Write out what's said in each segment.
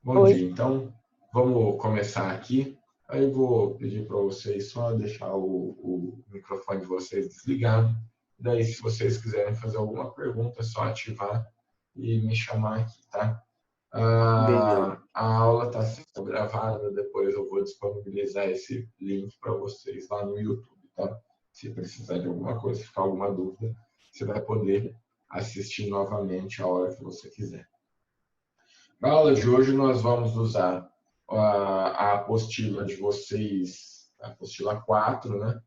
Bom Oi. dia, então vamos começar aqui. Aí eu vou pedir para vocês só deixar o microfone de vocês desligado. Daí, se vocês quiserem fazer alguma pergunta, é só ativar e me chamar aqui, tá? Beleza. A aula está sendo gravada, depois eu vou disponibilizar esse link para vocês lá no YouTube, tá? Se precisar de alguma coisa, se ficar alguma dúvida, você vai poder assistir novamente a hora que você quiser. Na aula de hoje, nós vamos usar a apostila de vocês, a apostila 4, né?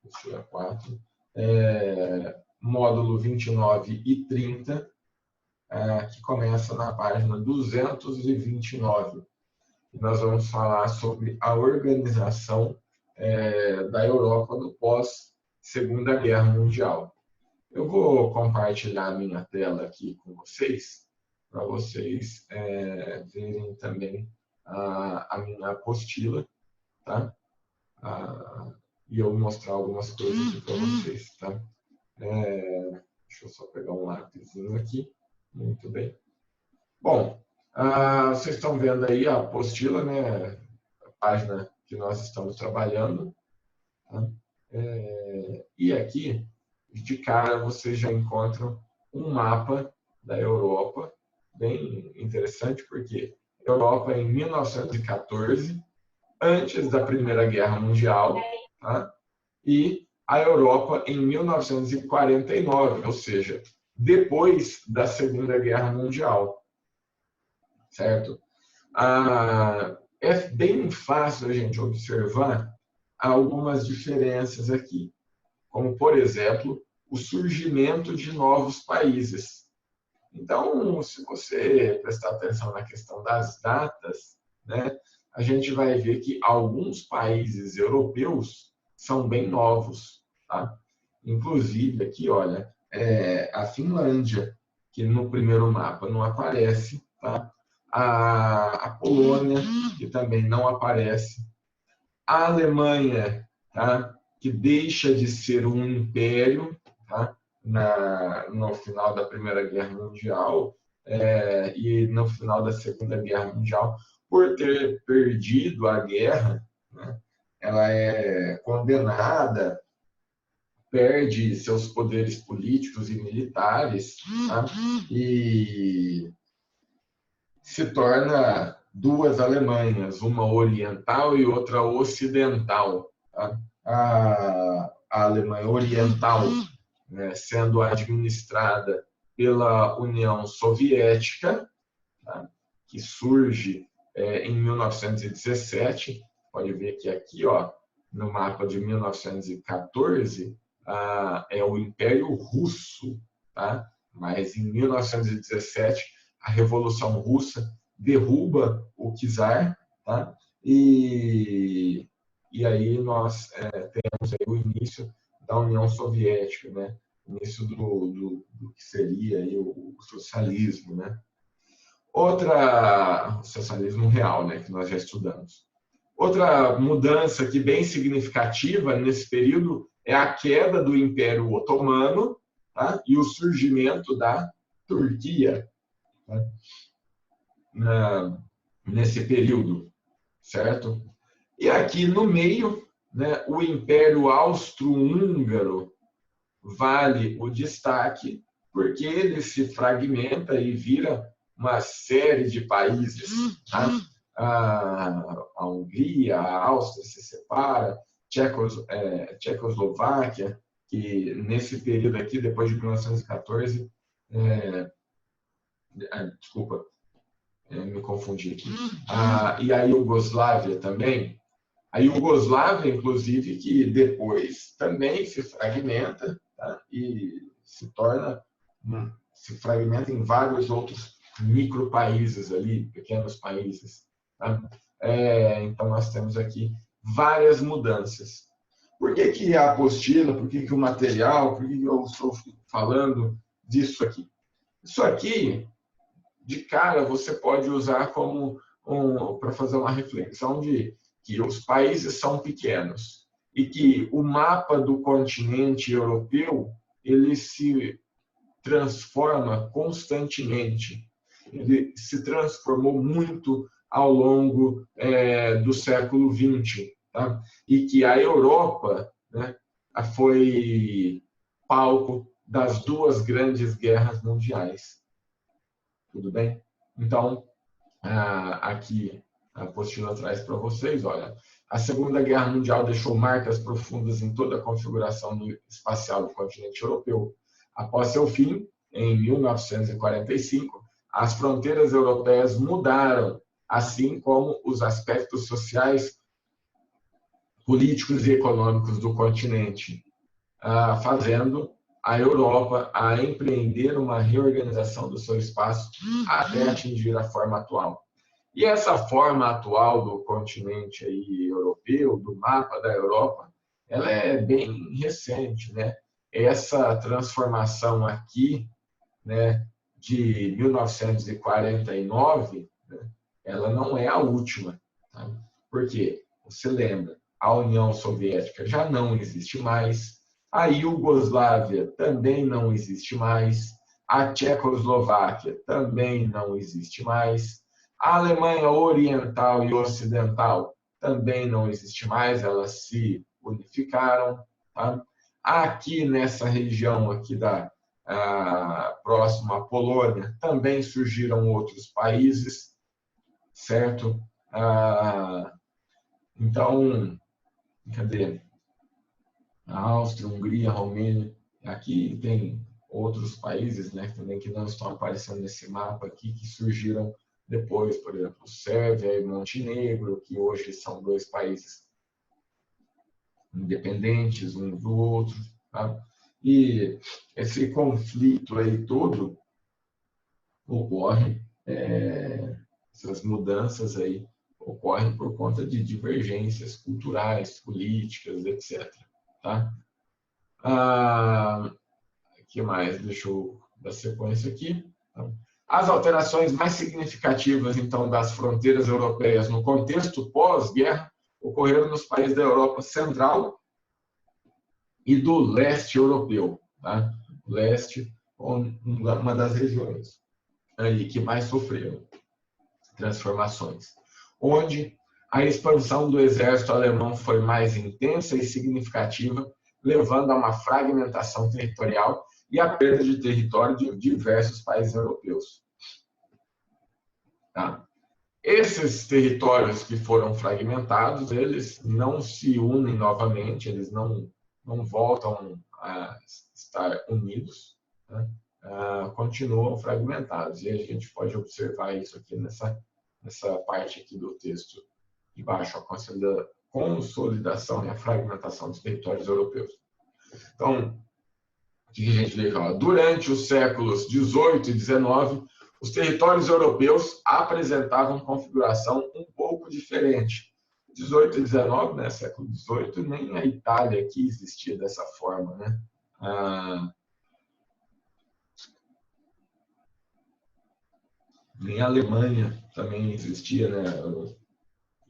Apostila 4, módulo 29 e 30, que começa na página 229. Nós vamos falar sobre a organização da Europa no pós-Segunda Guerra Mundial. Eu vou compartilhar a minha tela aqui com vocês, para vocês verem também a minha apostila, tá? E eu mostrar algumas coisas aqui para vocês, tá? Deixa eu só pegar um lápisinho aqui. Muito bem. Bom, vocês estão vendo aí a apostila, né? A página que nós estamos trabalhando. Tá? E aqui, de cara, vocês já encontram um mapa da Europa, bem interessante, porque a Europa em 1914, antes da Primeira Guerra Mundial, tá? E a Europa em 1949, ou seja, depois da Segunda Guerra Mundial, certo? É bem fácil a gente observar algumas diferenças aqui, como, por exemplo, o surgimento de novos países. Então, se você prestar atenção na questão das datas, né, a gente vai ver que alguns países europeus são bem novos. Tá? Inclusive, aqui, olha, a Finlândia, que no primeiro mapa não aparece, tá? A Polônia, que também não aparece, a Alemanha, tá? Que deixa de ser um império, tá? No final da Primeira Guerra Mundial e no final da Segunda Guerra Mundial, por ter perdido a guerra, né? Ela é condenada, perde seus poderes políticos e militares, tá? E se torna duas Alemanhas, uma oriental e outra ocidental. Tá? A Alemanha Oriental, né, sendo administrada pela União Soviética, tá? Que surge em 1917. Pode ver que aqui, ó, no mapa de 1914, é o Império Russo, tá? Mas em 1917, a Revolução Russa derruba o czar, tá? E aí nós temos aí o início da União Soviética, né? Início do que seria aí o socialismo, né? O socialismo real, né? Que nós já estudamos. Outra mudança que bem significativa nesse período é a queda do Império Otomano, tá? E o surgimento da Turquia, tá? Nesse período, certo? E aqui no meio, né, o Império Austro-Húngaro vale o destaque, porque ele se fragmenta e vira uma série de países. Tá? A Hungria, a Áustria se separa, Tchecoslováquia, que nesse período aqui, depois de 1914, desculpa, me confundi aqui, e a Iugoslávia também. A Iugoslávia, inclusive, que depois também se fragmenta, tá? E se fragmenta em vários outros micropaíses ali, pequenos países. Tá? Então, nós temos aqui várias mudanças. Por que a apostila, por que o material, por que eu estou falando disso aqui? Isso aqui, de cara, você pode usar como para fazer uma reflexão de que os países são pequenos e que o mapa do continente europeu ele se transforma constantemente. Ele se transformou muito ao longo do século XX, tá? E que a Europa, né, foi palco das duas grandes guerras mundiais. Tudo bem? Então, aqui a apostila traz para vocês, olha, a Segunda Guerra Mundial deixou marcas profundas em toda a configuração espacial do continente europeu. Após seu fim, em 1945, as fronteiras europeias mudaram, assim como os aspectos sociais, políticos e econômicos do continente, fazendo a Europa a empreender uma reorganização do seu espaço até atingir a forma atual. E essa forma atual do continente aí europeu, do mapa da Europa, ela é bem recente, né? Essa transformação aqui, né, de 1949, né, ela não é a última. Tá? Por quê? Você lembra, a União Soviética já não existe mais, a Iugoslávia também não existe mais, a Tchecoslováquia também não existe mais, a Alemanha Oriental e Ocidental também não existe mais, elas se unificaram. Tá? Aqui nessa região aqui próximo à Polônia também surgiram outros países, certo? Então, cadê? A Áustria, Hungria, Romênia. Aqui tem outros países, né, também que não estão aparecendo nesse mapa aqui, que surgiram depois, por exemplo, Sérvia e Montenegro, que hoje são dois países independentes um do outro. Tá? E esse conflito aí todo ocorre, essas mudanças aí ocorrem por conta de divergências culturais, políticas, etc. Tá? Que mais? Deixa eu dar sequência aqui. As alterações mais significativas, então, das fronteiras europeias no contexto pós-guerra ocorreram nos países da Europa Central e do leste europeu. Tá? O leste, uma das regiões aí que mais sofreram transformações, onde a expansão do exército alemão foi mais intensa e significativa, levando a uma fragmentação territorial e a perda de território de diversos países europeus. Tá? Esses territórios que foram fragmentados, eles não se unem novamente, eles não voltam a estar unidos, né? Continuam fragmentados. E a gente pode observar isso aqui nessa parte aqui do texto de baixo, a consolidação e a fragmentação dos territórios europeus. Então, o que a gente vê aqui? Durante os séculos XVIII e XIX, os territórios europeus apresentavam configuração um pouco diferente. 18 e 19, né, século XVIII, nem a Itália aqui existia dessa forma, né? Nem a Alemanha também existia, né?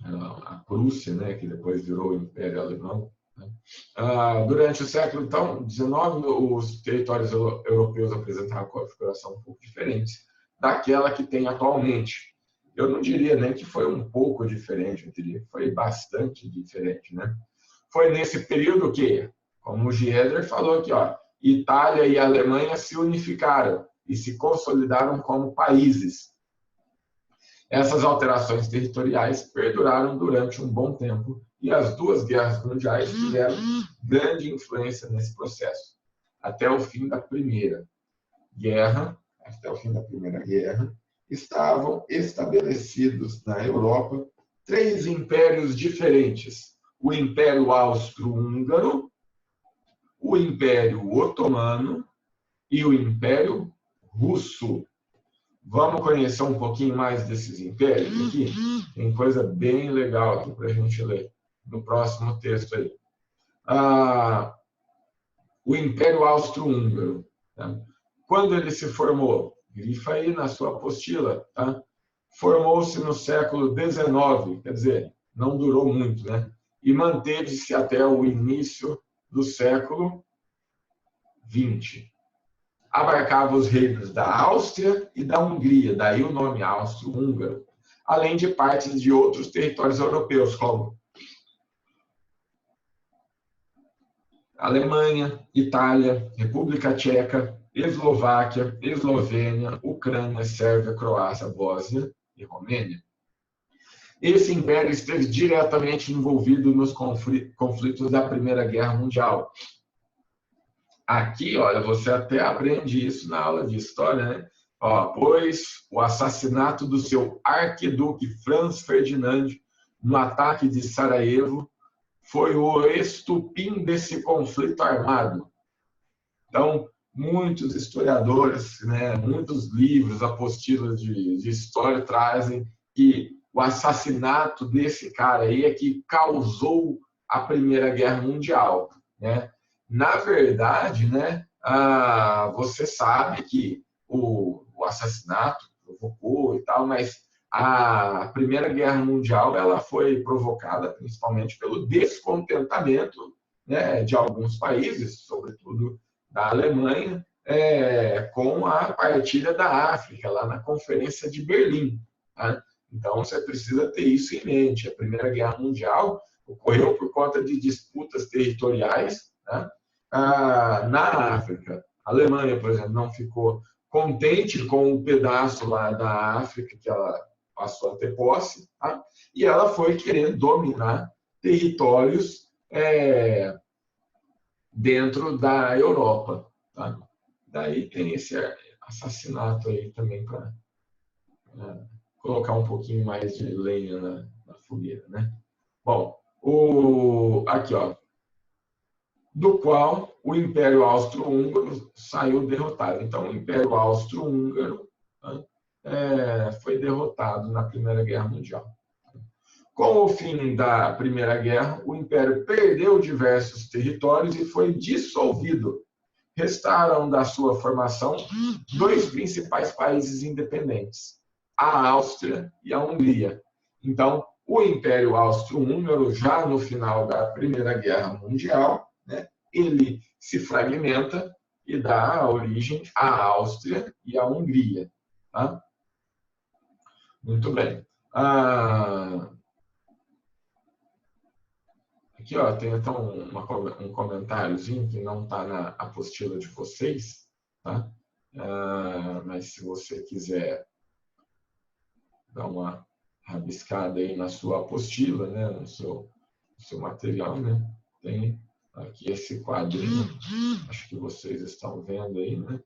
A Prússia, né, que depois virou o Império Alemão. Durante o século então, XIX, os territórios europeus apresentavam configuração um pouco diferente daquela que tem atualmente. Eu não diria nem que foi um pouco diferente, eu diria que foi bastante diferente, né? Foi nesse período que, como o Gieder falou aqui, Itália e Alemanha se unificaram e se consolidaram como países. Essas alterações territoriais perduraram durante um bom tempo e as duas guerras mundiais tiveram grande influência nesse processo. Até o fim da Primeira Guerra, estavam estabelecidos na Europa 3 impérios diferentes: o Império Austro-Húngaro, o Império Otomano e o Império Russo. Vamos conhecer um pouquinho mais desses impérios aqui? Tem coisa bem legal aqui para a gente ler no próximo texto aí. O Império Austro-Húngaro. Tá? Quando ele se formou? Grifa aí na sua apostila. Tá? Formou-se no século XIX, quer dizer, não durou muito, né? E manteve-se até o início do século XX. Abarcava os reinos da Áustria e da Hungria, daí o nome Austro-Húngaro. além de partes de outros territórios europeus, como Alemanha, Itália, República Tcheca, Eslováquia, Eslovênia, Ucrânia, Sérvia, Croácia, Bósnia e Romênia. Esse império esteve diretamente envolvido nos conflitos da Primeira Guerra Mundial. Aqui, olha, você até aprende isso na aula de história, né? Pois o assassinato do seu arquiduque Franz Ferdinand no ataque de Sarajevo foi o estupim desse conflito armado. Então, muitos historiadores, né, muitos livros, apostilas de história trazem que o assassinato desse cara aí é que causou a Primeira Guerra Mundial, né? Na verdade, né, você sabe que o assassinato provocou e tal, mas a Primeira Guerra Mundial ela foi provocada principalmente pelo descontentamento, né, de alguns países, sobretudo da Alemanha, com a partilha da África, lá na Conferência de Berlim. Tá? Então, você precisa ter isso em mente. A Primeira Guerra Mundial ocorreu por conta de disputas territoriais, tá? Na África. A Alemanha, por exemplo, não ficou contente com o pedaço lá da África que ela passou a ter posse, tá? E ela foi querer dominar territórios dentro da Europa. Tá? Daí tem esse assassinato aí também para colocar um pouquinho mais de lenha na fogueira, né? Bom, aqui, ó, do qual o Império Austro-Húngaro saiu derrotado. Então, o Império Austro-Húngaro, né, foi derrotado na Primeira Guerra Mundial. Com o fim da Primeira Guerra, o Império perdeu diversos territórios e foi dissolvido. Restaram da sua formação dois principais países independentes, a Áustria e a Hungria. Então, o Império Austro-Húngaro, já no final da Primeira Guerra Mundial, né, ele se fragmenta e dá origem à Áustria e à Hungria. Tá? Muito bem. Aqui, ó, tem então um comentáriozinho que não está na apostila de vocês, tá? Mas se você quiser dar uma rabiscada aí na sua apostila, né, no seu material, né, tem aqui esse quadrinho, acho que vocês estão vendo aí, né?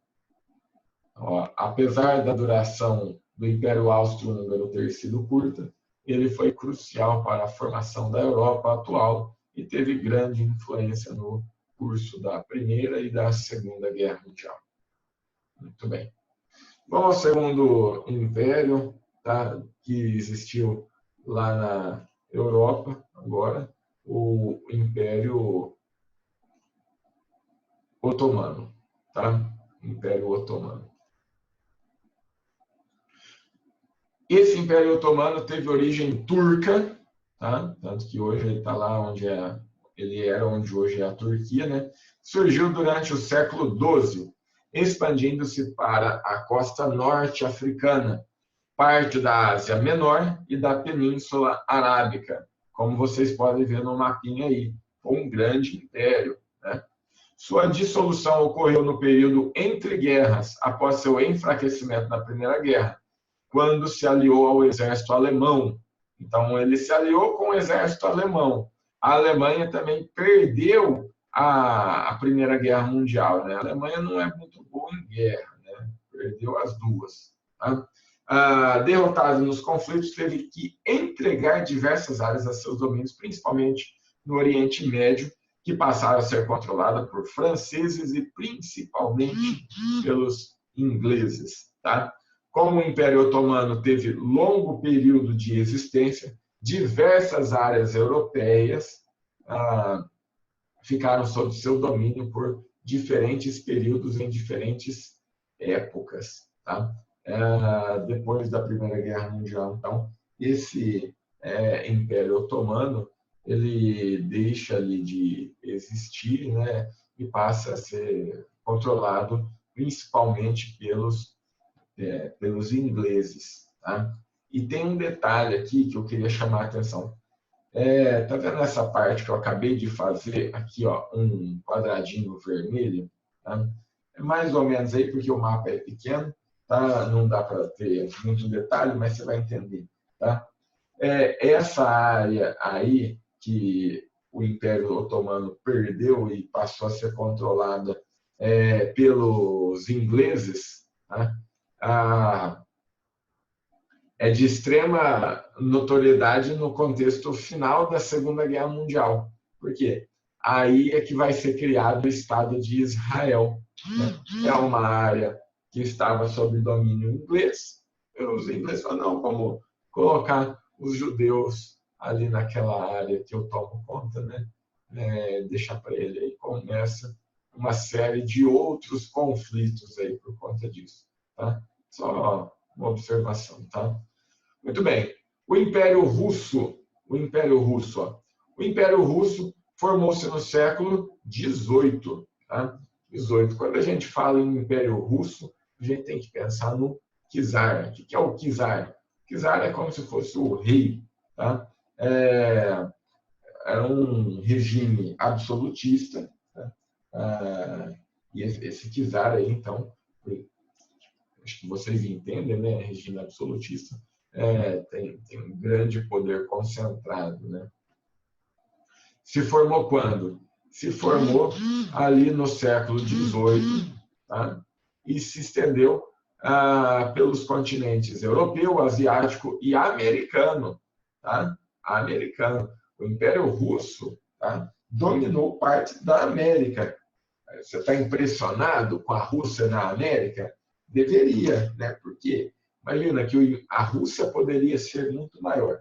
Ó, apesar da duração do Império Austro-Húngaro ter sido curta, ele foi crucial para a formação da Europa atual e teve grande influência no curso da Primeira e da Segunda Guerra Mundial. Muito bem. Vamos ao segundo império, tá, que existiu lá na Europa, agora, o Império Otomano. Tá? Império Otomano. Esse Império Otomano teve origem turca, tá? Tanto que hoje ele está lá onde ele era, onde hoje é a Turquia, né? Surgiu durante o século XII, expandindo-se para a costa norte africana, parte da Ásia Menor e da Península Arábica, como vocês podem ver no mapinha aí, um grande império, né? Sua dissolução ocorreu no período entre guerras, após seu enfraquecimento na Primeira Guerra, quando se aliou ao exército alemão. Então, ele se aliou com o exército alemão. A Alemanha também perdeu a Primeira Guerra Mundial, né? A Alemanha não é muito boa em guerra, né? Perdeu as duas. Tá? Derrotado nos conflitos, teve que entregar diversas áreas a seus domínios, principalmente no Oriente Médio, que passaram a ser controlada por franceses e principalmente pelos ingleses. Tá? Como o Império Otomano teve longo período de existência, diversas áreas europeias ficaram sob seu domínio por diferentes períodos em diferentes épocas. Tá? Depois da Primeira Guerra Mundial, então, esse Império Otomano ele deixa ali de existir, né, e passa a ser controlado principalmente pelos ingleses. Tá? E tem um detalhe aqui que eu queria chamar a atenção. Tá vendo essa parte que eu acabei de fazer aqui, ó, um quadradinho vermelho? Tá? É mais ou menos aí, porque o mapa é pequeno, tá? Não dá para ter muito detalhe, mas você vai entender. Tá? Essa área aí que o Império Otomano perdeu e passou a ser controlada pelos ingleses, tá? É de extrema notoriedade no contexto final da Segunda Guerra Mundial. Por quê? Aí é que vai ser criado o Estado de Israel. Né? É uma área que estava sob domínio inglês. E os ingleses falaram, não, vamos colocar os judeus ali naquela área que eu tomo conta, né? Deixar para ele. Aí começa uma série de outros conflitos aí por conta disso. Tá? Só uma observação, tá? Muito bem. O Império Russo, o Império Russo formou-se no século XVIII. Tá? 18. Quando a gente fala em Império Russo, a gente tem que pensar no czar. O que é o czar? O czar é como se fosse o rei. Tá? É um regime absolutista. Tá? E esse czar aí, então, acho que vocês entendem, né? Regime absolutista. Tem um grande poder concentrado. Né? Se formou quando? Se formou ali no século XVIII, tá? E se estendeu pelos continentes europeu, asiático e americano. Tá? Americano. O Império Russo, tá? Dominou parte da América. Você está impressionado com a Rússia na América? Deveria, né? Por quê? Imagina que a Rússia poderia ser muito maior.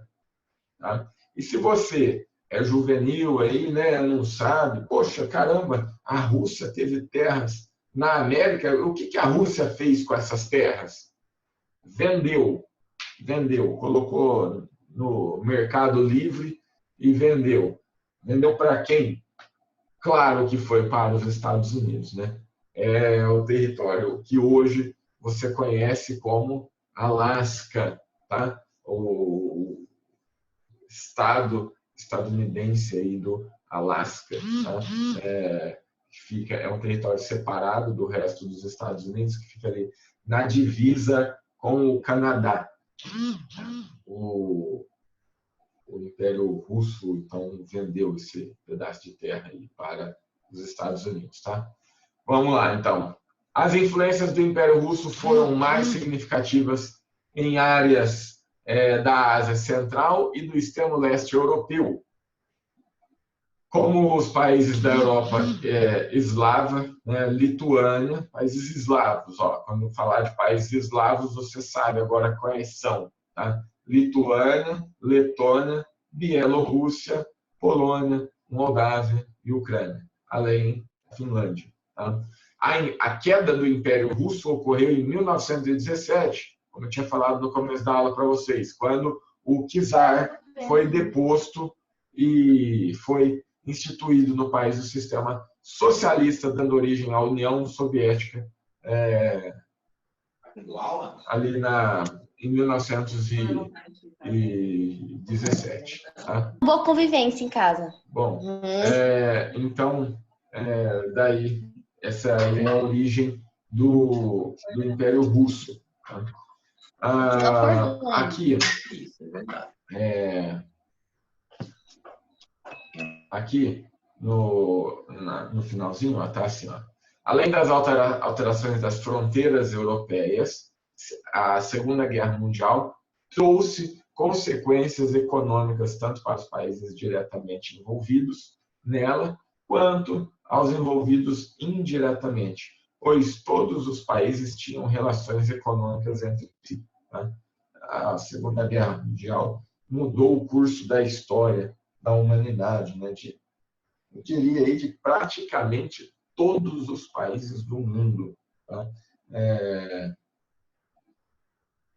Tá? E se você é juvenil aí, né, não sabe, poxa, caramba, a Rússia teve terras na América, o que a Rússia fez com essas terras? Vendeu, colocou no mercado livre e vendeu. Vendeu para quem? Claro que foi para os Estados Unidos, né? É o território que hoje você conhece como Alasca, tá? O estado estadunidense aí do Alasca, tá? É um território separado do resto dos Estados Unidos, que fica ali na divisa com o Canadá. O Império Russo, então, vendeu esse pedaço de terra aí para os Estados Unidos, tá? Vamos lá, então. As influências do Império Russo foram mais significativas em áreas da Ásia Central e do extremo leste europeu, como os países da Europa eslava, né, Lituânia, países eslavos. Ó, quando falar de países eslavos, você sabe agora quais são. Tá? Lituânia, Letônia, Bielorrússia, Polônia, Moldávia e Ucrânia, além da Finlândia. Tá? A queda do Império Russo ocorreu em 1917, como eu tinha falado no começo da aula para vocês, quando o czar foi deposto e foi instituído no país o sistema socialista, dando origem à União Soviética, ali em 1917. Tá? Boa convivência em casa. Bom, então, daí, essa é a origem do Império Russo. Tá? Aqui, aqui no finalzinho, ó, tá assim, ó. Além das alterações das fronteiras europeias, a Segunda Guerra Mundial trouxe consequências econômicas tanto para os países diretamente envolvidos nela, quanto aos envolvidos indiretamente, pois todos os países tinham relações econômicas entre si. Tá? A Segunda Guerra Mundial mudou o curso da história da humanidade, né? Eu diria aí de praticamente todos os países do mundo. Tá?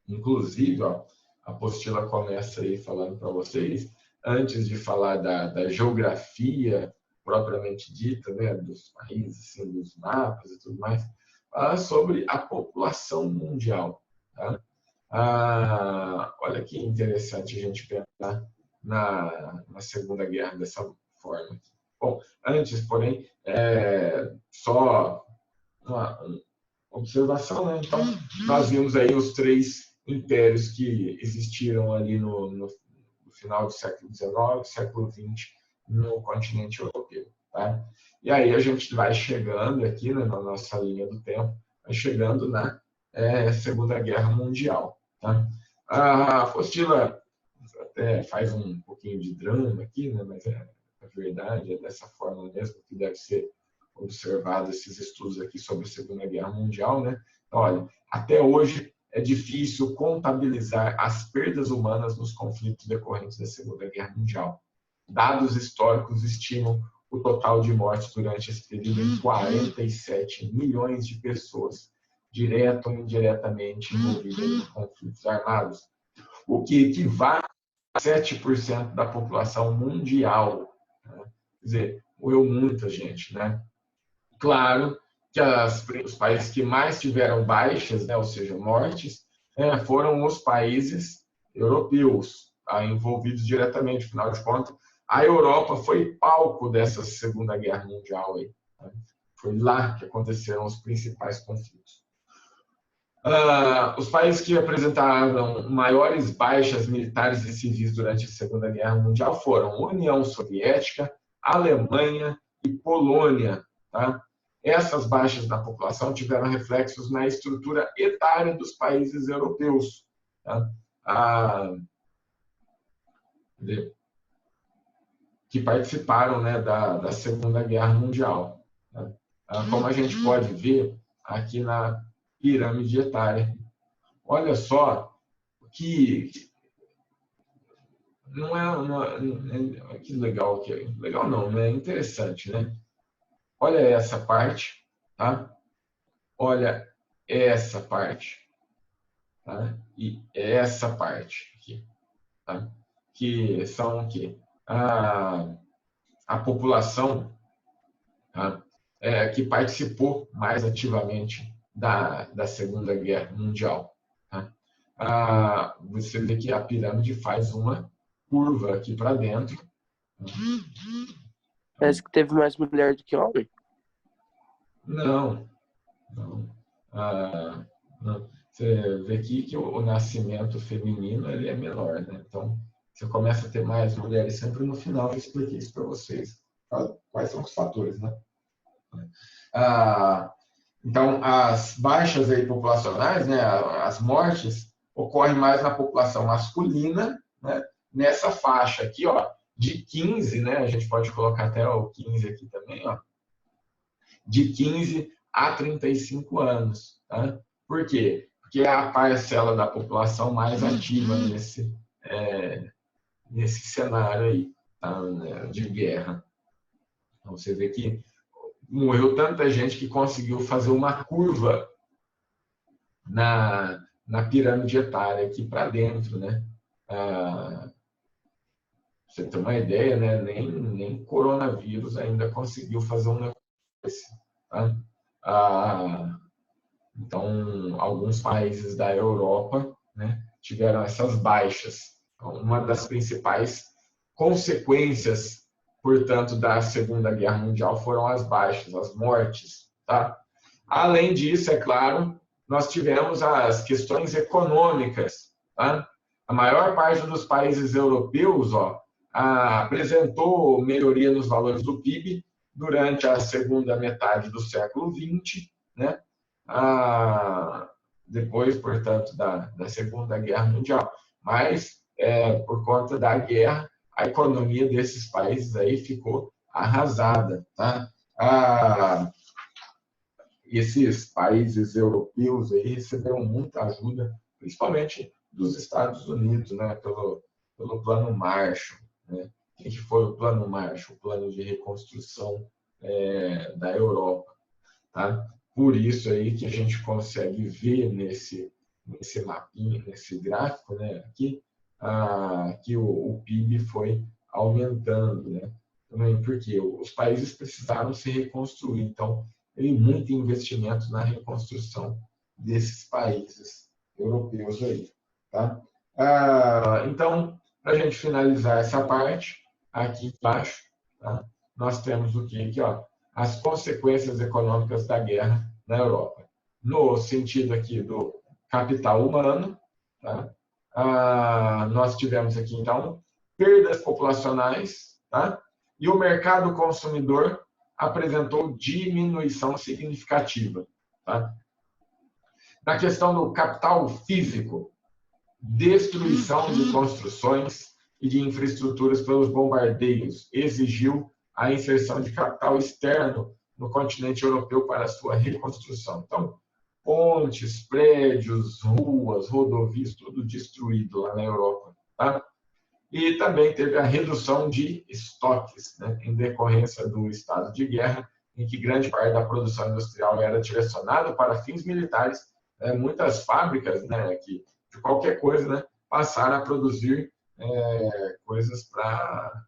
Inclusive, ó, a apostila começa aí falando para vocês, antes de falar da geografia propriamente dita, né, dos países, assim, dos mapas e tudo mais, fala sobre a população mundial. Tá? Olha que interessante a gente pensar na Segunda Guerra dessa forma. Bom, antes, porém, só uma observação, né? Então, nós vimos aí os três impérios que existiram ali no final do século XIX, século XX, no continente europeu. Tá? E aí a gente vai chegando aqui, né, na nossa linha do tempo, vai chegando na Segunda Guerra Mundial. Tá? A apostila até faz um pouquinho de drama aqui, né, mas é verdade, é dessa forma mesmo que deve ser observado esses estudos aqui sobre a Segunda Guerra Mundial, né? Olha, até hoje é difícil contabilizar as perdas humanas nos conflitos decorrentes da Segunda Guerra Mundial. Dados históricos estimam o total de mortes durante esse período em 47 milhões de pessoas, direta ou indiretamente envolvidas em conflitos armados, o que equivale a 7% da população mundial. Né? Quer dizer, morreu muita gente, né? Claro que os países que mais tiveram baixas, né, ou seja, mortes, foram os países europeus, envolvidos diretamente. Afinal de contas, a Europa foi palco dessa Segunda Guerra Mundial. Aí, né? Foi lá que aconteceram os principais conflitos. Os países que apresentaram maiores baixas militares e civis durante a Segunda Guerra Mundial foram União Soviética, Alemanha e Polônia. Tá? Essas baixas da população tiveram reflexos na estrutura etária dos países europeus, tá? Que participaram, né, da Segunda Guerra Mundial. Tá? Como a gente pode ver aqui na pirâmide etária. Olha só que não é que legal que é. Legal não, né? Interessante, né? Olha essa parte, tá? Olha essa parte, tá? E essa parte aqui, tá? Que são o quê? A população, tá? Que participou mais ativamente da Segunda Guerra Mundial. Tá? Você vê que a pirâmide faz uma curva aqui para dentro. Parece que teve mais mulher do que homem. Não. Não. Você vê aqui que o nascimento feminino ele é menor, né? Então, você começa a ter mais mulheres sempre no final. Eu expliquei isso para vocês. Quais são os fatores, né? Então, as baixas aí populacionais, né, as mortes, ocorrem mais na população masculina, né, nessa faixa aqui, ó, de 15, né, a gente pode colocar até o 15 aqui também, ó, de 15 a 35 anos. Tá? Por quê? Porque é a parcela da população mais ativa nesse cenário aí, tá, né, de guerra. Então, você vê que morreu tanta gente que conseguiu fazer uma curva na pirâmide etária aqui para dentro, né? Você tem uma ideia, né? Nem coronavírus ainda conseguiu fazer um negócio desse. Tá? Então, alguns países da Europa, né, tiveram essas baixas. Então, uma das principais consequências, portanto, da Segunda Guerra Mundial foram as baixas, as mortes. Tá? Além disso, é claro, nós tivemos as questões econômicas. Tá? A maior parte dos países europeus apresentou melhoria nos valores do PIB durante a segunda metade do século XX, né? Depois, portanto, da Segunda Guerra Mundial. Mas, por conta da guerra, a economia desses países aí ficou arrasada. Tá? Esses países europeus aí receberam muita ajuda, principalmente dos Estados Unidos, né, pelo Plano Marshall. Né? O que foi o Plano Marshall? O plano de reconstrução da Europa. Tá? Por isso aí que a gente consegue ver nesse mapinha, nesse gráfico, né, aqui, que o PIB foi aumentando, né? Também porque os países precisaram se reconstruir, então teve muito investimento na reconstrução desses países europeus aí. Tá? Então, para a gente finalizar essa parte, aqui embaixo, tá? Nós temos o que aqui, ó, as consequências econômicas da guerra na Europa. No sentido aqui do capital humano, tá? Nós tivemos aqui, então, perdas populacionais, tá? E o mercado consumidor apresentou diminuição significativa. Tá? Na questão do capital físico, destruição de construções e de infraestruturas pelos bombardeios exigiu a inserção de capital externo no continente europeu para sua reconstrução. Então, pontes, prédios, ruas, rodovias, tudo destruído lá na Europa. Tá? E também teve a redução de estoques, né, em decorrência do estado de guerra, em que grande parte da produção industrial era direcionada para fins militares. Muitas fábricas, né, que de qualquer coisa, né, passaram a produzir coisas para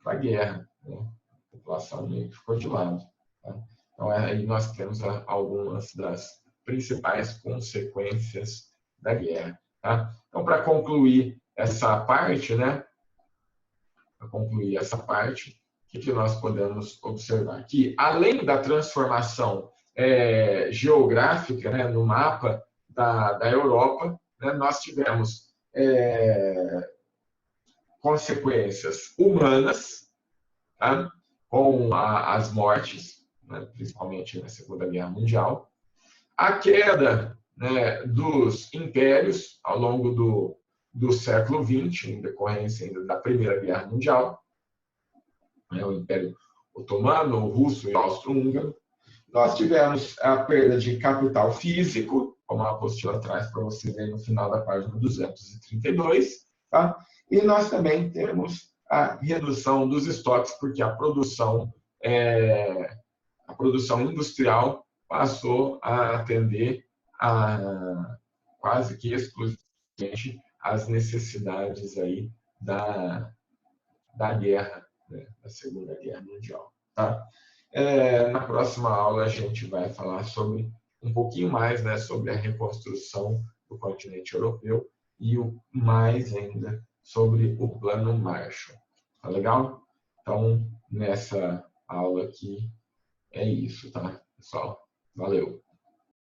a guerra. Né? A população meio que ficou de lado. Tá? Então, aí nós temos algumas das principais consequências da guerra. Tá? Então, para concluir essa parte, né? Para concluir essa parte, o que nós podemos observar? Que, além da transformação geográfica, né, no mapa da Europa, né, nós tivemos consequências humanas, tá? Com as mortes, né, principalmente na Segunda Guerra Mundial, a queda, né, dos impérios ao longo do século XX, em decorrência ainda da Primeira Guerra Mundial, né, o Império Otomano, o Russo e o Austro-Húngaro. Nós tivemos a perda de capital físico, como a apostila traz para você ver no final da página 232, tá? E nós também temos a redução dos estoques, porque a produção industrial passou a atender quase que exclusivamente as necessidades aí da guerra, né, da Segunda Guerra Mundial. Tá? Na próxima aula a gente vai falar sobre um pouquinho mais, né, sobre a reconstrução do continente europeu e mais ainda sobre o Plano Marshall. Tá legal? Então, nessa aula aqui é isso, tá, pessoal? Valeu!